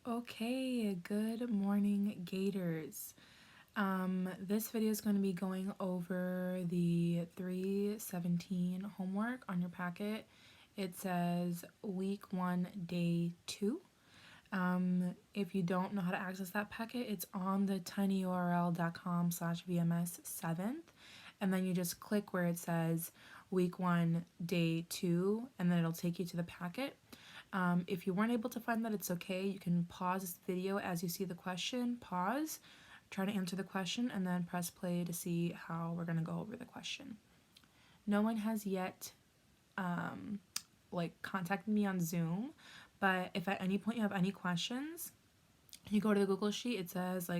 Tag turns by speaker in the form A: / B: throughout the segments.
A: Okay, good morning, Gators. This video is going to be going over the 317 homework on your packet. It says week 1, day 2. If you don't know how to access that packet, it's on the tinyurl.com/vms7th, and then you just click where it says week 1, day 2, and then it'll take you to the packet. If you weren't able to find that, it's okay. You can pause this video as you see the question, pause, try to answer the question, and then press play to see how we're going to go over the question. No one has yet contacted me on Zoom, but if at any point you have any questions, you go to the Google Sheet, it says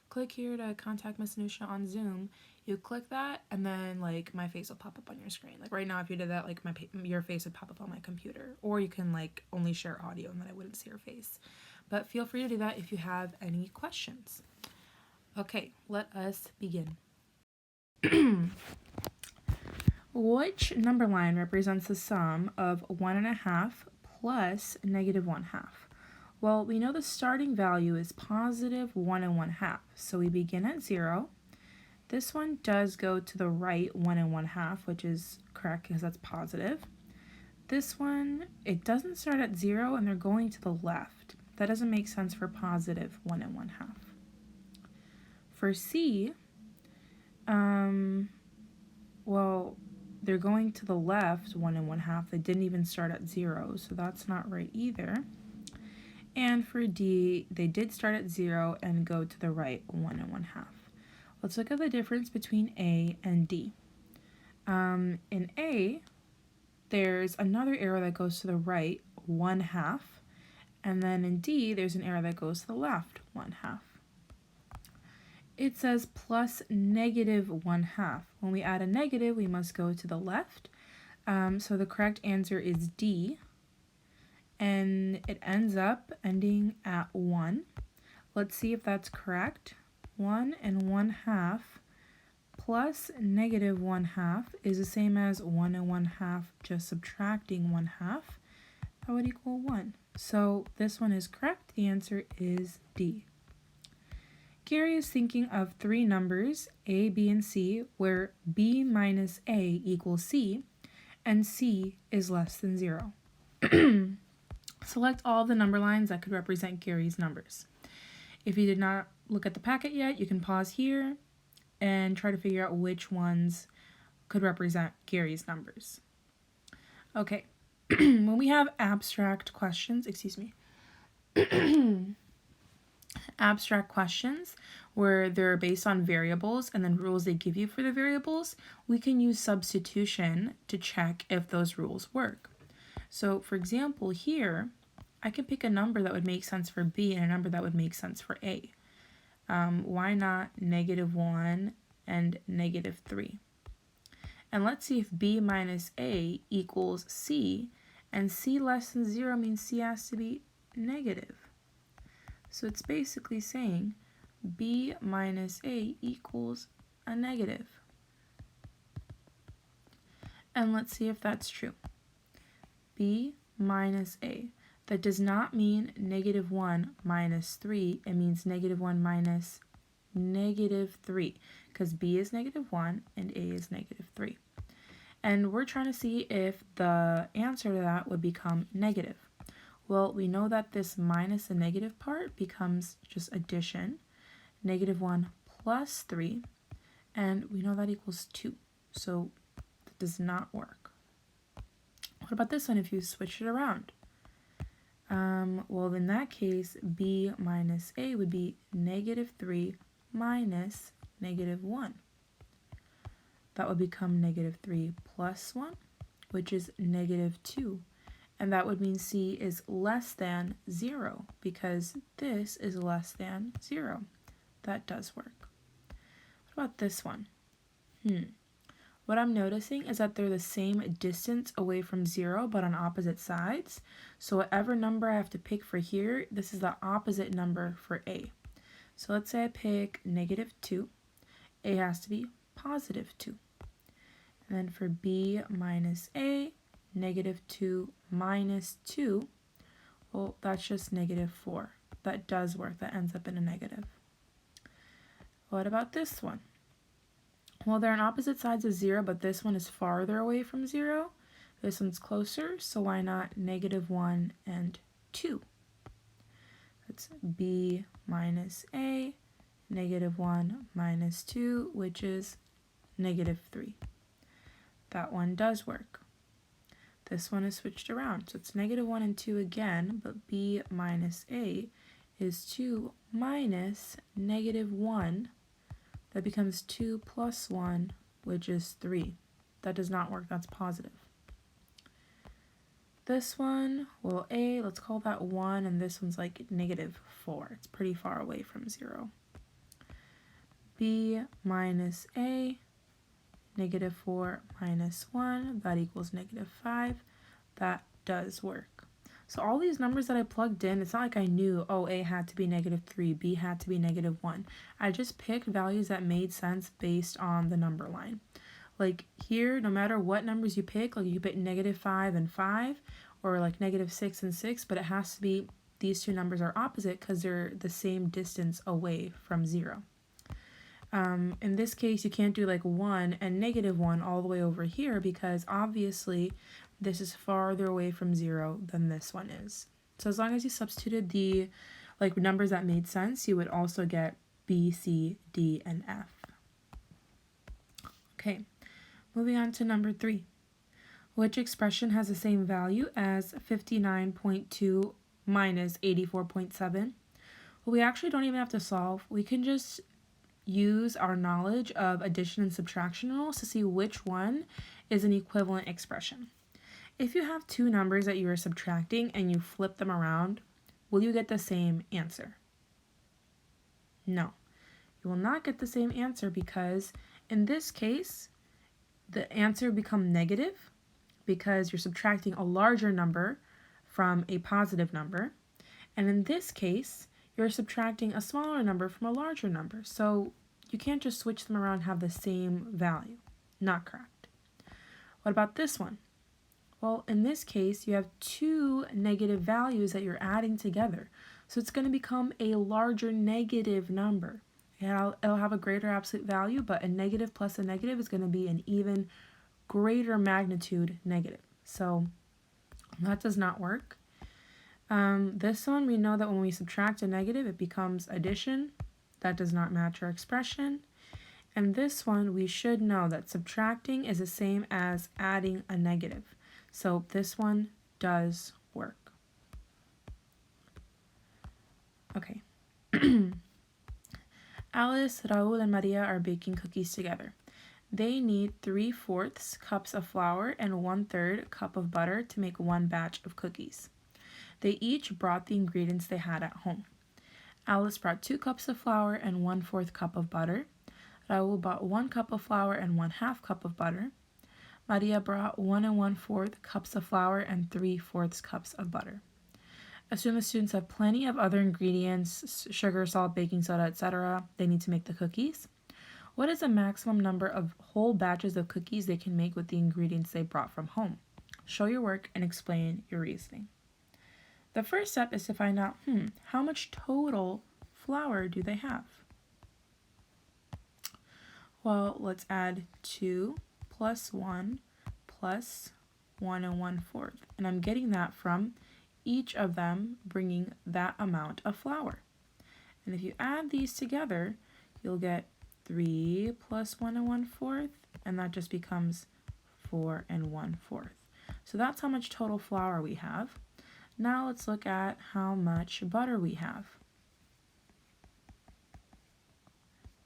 A: click here to contact Miss Anusha on Zoom. You click that, and then my face will pop up on your screen. Like right now, if you did that, your face would pop up on my computer. Or you can only share audio, and then I wouldn't see your face. But feel free to do that if you have any questions. Okay, let us begin. Which number line represents the sum of 1.5 plus -1/2? Well, we know the starting value is positive 1 1/2, so we begin at 0. This one does go to the right 1 1/2, which is correct because that's positive. This one, it doesn't start at 0 and they're going to the left. That doesn't make sense for positive 1 1/2. For C, well, they're going to the left 1 1/2. They didn't even start at 0, so that's not right either. And for D, they did start at 0 and go to the right 1 1/2. Let's look at the difference between A and D. In A, there's another arrow that goes to the right 1/2, and then in D, there's an arrow that goes to the left 1/2. It says plus -1/2. When we add a negative, we must go to the left. So the correct answer is D, and it ends up ending at 1. Let's see if that's correct. 1 1/2 plus -1/2 is the same as 1 1/2 just subtracting 1/2. That would equal 1. So this one is correct. The answer is D. Gary is thinking of 3 numbers, A, B, and C, where B minus A equals C, and C is less than 0. Select all the number lines that could represent Gary's numbers. If you did not look at the packet yet, you can pause here and try to figure out which ones could represent Gary's numbers. Okay, when we have abstract questions, abstract questions where they're based on variables and then rules they give you for the variables, we can use substitution to check if those rules work. So for example, here, I can pick a number that would make sense for B and a number that would make sense for A. Why not -1 and -3? And let's see if B minus A equals C, and C less than 0 means C has to be negative. So it's basically saying B minus A equals a negative. And let's see if that's true. B minus A. That does not mean -1 minus 3. It means -1 minus -3, because B is -1 and A is -3. And we're trying to see if the answer to that would become negative. Well, we know that this minus the negative part becomes just addition. -1 plus 3, and we know that equals 2. So that does not work. What about this one if you switch it around? Well, in that case, B minus A would be -3 minus -1. That would become -3 plus 1, which is -2. And that would mean C is less than 0 because this is less than 0. That does work. What about this one? What I'm noticing is that they're the same distance away from 0 but on opposite sides. So whatever number I have to pick for here, this is the opposite number for A. So let's say I pick -2. A has to be +2. And then for B minus A, -2 minus 2, well, that's just -4. that does work. That ends up in a negative. What about this one? Well, they're on opposite sides of 0, but this one is farther away from 0. This one's closer, so why not -1 and 2? That's b minus a, -1 minus 2, which is -3. That one does work. This one is switched around, so it's -1 and 2 again, but b minus a is 2 minus -1. That becomes 2 plus 1, which is 3. That does not work, that's positive. This one, well, a, let's call that 1, and this one's like -4. It's pretty far away from 0. b minus a, -4 minus 1, that equals -5. That does work. So all these numbers that I plugged in, it's not like I knew, oh, a had to be -3, b had to be -1. I just picked values that made sense based on the number line. Like here, no matter what numbers you pick, like you pick -5 and 5, or like -6 and 6, but it has to be these two numbers are opposite because they're the same distance away from 0. In this case, you can't do like 1 and -1 all the way over here because obviously this is farther away from 0 than this one is. So as long as you substituted the like numbers that made sense, you would also get B, C, D, and F. Okay, moving on to number 3. Which expression has the same value as 59.2 minus 84.7? Well, we actually don't even have to solve. We can just use our knowledge of addition and subtraction rules to see which one is an equivalent expression. If you have two numbers that you are subtracting and you flip them around, will you get the same answer? No, you will not get the same answer because in this case, the answer will become negative because you're subtracting a larger number from a positive number. And in this case, you're subtracting a smaller number from a larger number. So you can't just switch them around and have the same value. Not correct. What about this one? Well, in this case, you have two negative values that you're adding together. So it's going to become a larger negative number. And it'll have a greater absolute value, but a negative plus a negative is going to be an even greater magnitude negative. So that does not work. This one, we know that when we subtract a negative, it becomes addition. That does not match our expression. And this one, we should know that subtracting is the same as adding a negative. So this one does work. Okay. Alice, Raul, and Maria are baking cookies together. They need 3/4 cups of flour and 1/3 cup of butter to make one batch of cookies. They each brought the ingredients they had at home. Alice brought 2 cups of flour and 1/4 cup of butter. Raul brought 1 cup of flour and 1/2 cup of butter. Maria brought 1 1/4 cups of flour and 3/4 cups of butter. Assume the students have plenty of other ingredients, sugar, salt, baking soda, etc. they need to make the cookies. What is the maximum number of whole batches of cookies they can make with the ingredients they brought from home? Show your work and explain your reasoning. The first step is to find out, how much total flour do they have? Well, let's add 2 plus 1 plus 1 1/4. And I'm getting that from each of them bringing that amount of flour. And if you add these together, you'll get 3 plus 1 1/4, and that just becomes 4 1/4. So that's how much total flour we have. Now let's look at how much butter we have.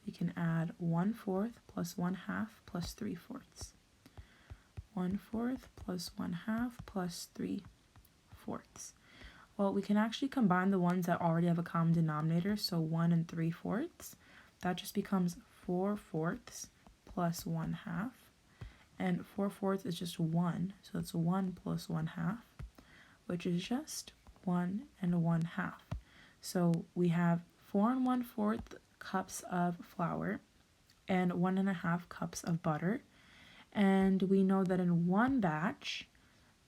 A: We can add 1/4 plus 1/2 plus 3/4. 1/4 plus 1/2 plus 3/4. Well, we can actually combine the ones that already have a common denominator, so 1 3/4. That just becomes 4/4 plus 1/2. And 4/4 is just 1, so it's 1 plus 1/2, which is just 1 1/2. So we have 4 1/4 cups of flour and 1 1/2 cups of butter. And we know that in one batch,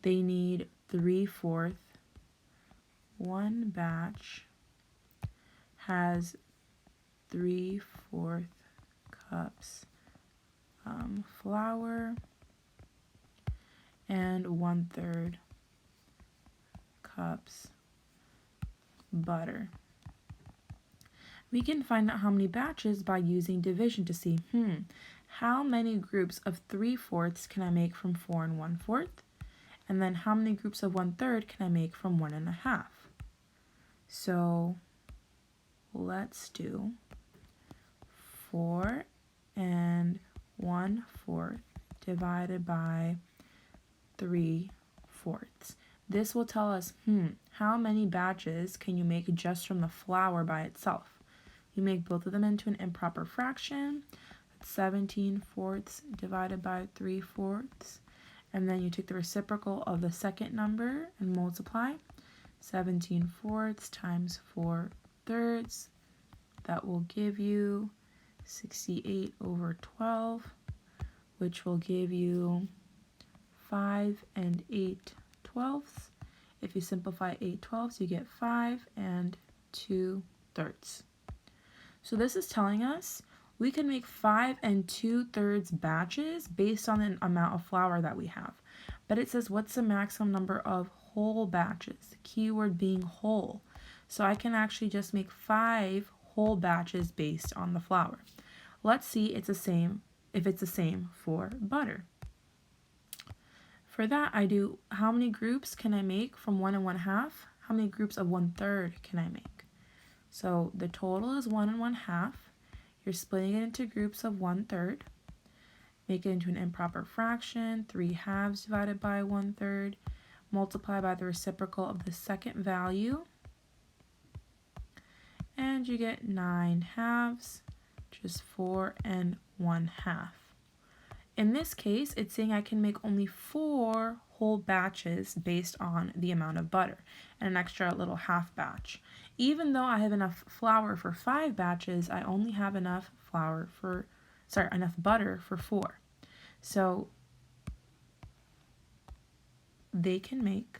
A: they need 3/4. One batch has 3/4 cups flour and 1/3 cups butter. We can find out how many batches by using division to see, how many groups of 3/4 can I make from 4 1/4? And then how many groups of 1/3 can I make from 1 1/2? So let's do 4 1/4 divided by 3/4. This will tell us, how many batches can you make just from the flour by itself? You make both of them into an improper fraction. That's 17/4 divided by 3/4. And then you take the reciprocal of the second number and multiply. 17/4 times 4/3. That will give you 68/12, which will give you 5 8/12. If you simplify 8/12, you get 5 2/3. So this is telling us we can make 5 2/3 batches based on the amount of flour that we have. But it says what's the maximum number of whole batches? Keyword being whole. So I can actually just make 5 whole batches based on the flour. Let's see if it's the same for butter. For that, I do how many groups can I make from 1 1/2? How many groups of 1/3 can I make? So the total is 1 1/2. You're splitting it into groups of 1/3. Make it into an improper fraction. 3/2 divided by 1/3. Multiply by the reciprocal of the second value. And you get 9/2, which is 4 1/2. In this case, it's saying I can make only 4 whole batches based on the amount of butter and an extra little half batch. Even though I have enough flour for 5 batches, I only have enough butter for 4. So they can make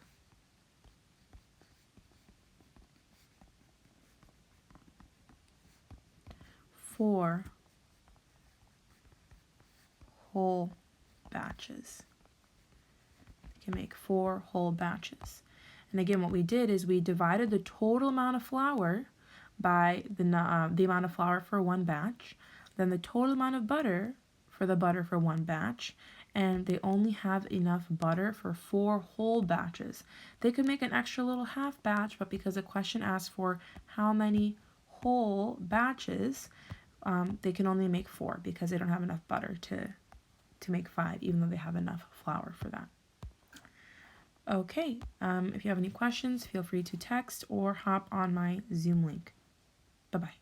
A: 4 whole batches. They can make 4 whole batches. And again, what we did is we divided the total amount of flour by the amount of flour for one batch, then the total amount of butter for one batch, and they only have enough butter for 4 whole batches. They could make an extra little half batch, but because the question asked for how many whole batches, they can only make 4 because they don't have enough butter to make 5, even though they have enough flour for that. Okay, if you have any questions, feel free to text or hop on my Zoom link. Bye-bye.